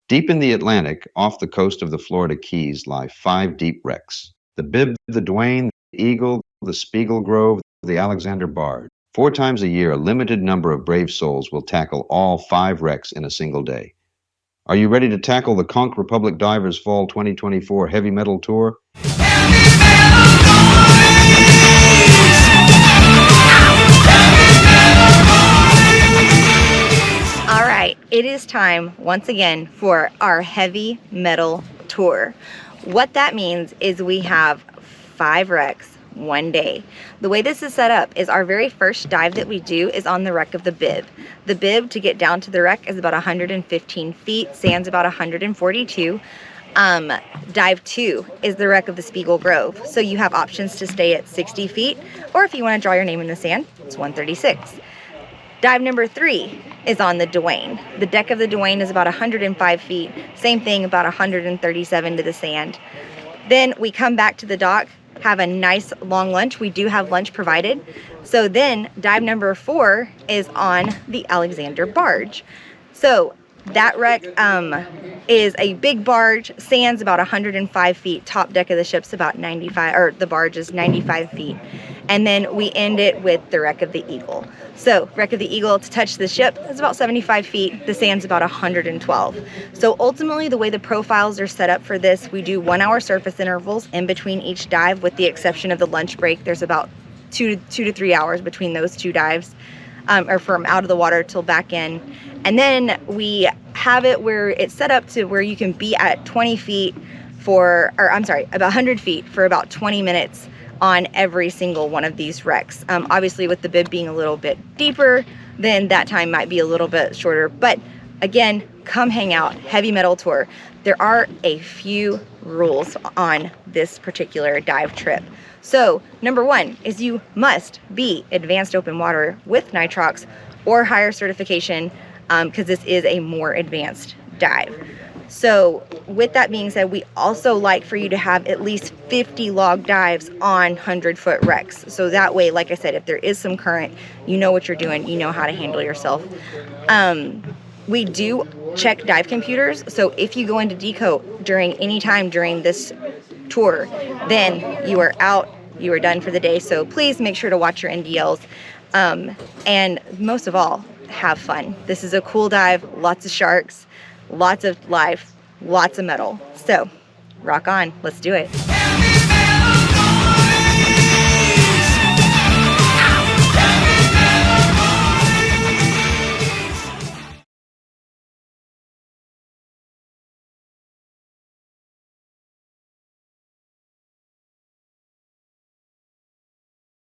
Deep in the Atlantic, off the coast of the Florida Keys, lie 5 deep wrecks: the Bibb, the Duane, the Eagle, the Spiegel Grove, the Alexander Bard. 4 times a year, a limited number of brave souls will tackle all 5 wrecks in a single day. Are you ready to tackle the Conch Republic Divers Fall 2024 Heavy Metal Tour? All right, it is time once again for our heavy metal tour. What that means is we have 5 wrecks one day. The way this is set up is our very first dive that we do is on the wreck of the Bibb. The Bibb, to get down to the wreck, is about 115 feet, sand's about 142. Dive 2 is the wreck of the Spiegel Grove. So you have options to stay at 60 feet, or if you want to draw your name in the sand, it's 136. Dive number 3 is on the Duane. The deck of the Duane is about 105 feet. Same thing, about 137 to the sand. Then we come back to the dock, have a nice long lunch. We do have lunch provided. So then dive number 4 is on the Alexander Barge. So that wreck is a big barge. Sand's about 105 feet. Top deck of the ship's about 95, or the barge is 95 feet. And then we end it with the wreck of the Eagle. So wreck of the Eagle, to touch the ship, is about 75 feet. The sand's about 112. So ultimately, the way the profiles are set up for this, we do 1-hour surface intervals in between each dive, with the exception of the lunch break. There's about 2 to 3 hours between those 2 dives, or from out of the water till back in. And then we have it where it's set up to where you can be at 20 feet about 100 feet for about 20 minutes on every single one of these wrecks. Obviously, with the Bibb being a little bit deeper, then that time might be a little bit shorter. But again, come hang out, Heavy Metal Tour. There are a few rules on this particular dive trip. So number 1 is you must be advanced open water with nitrox or higher certification, because this is a more advanced dive. So with that being said, we also like for you to have at least 50 log dives on 100-foot wrecks. So that way, like I said, if there is some current, you know what you're doing, you know how to handle yourself. We do check dive computers. So if you go into DECO during any time during this tour, then you are out, you are done for the day. So please make sure to watch your NDLs. And most of all, have fun. This is a cool dive, lots of sharks, lots of life, lots of metal. So rock on, let's do it.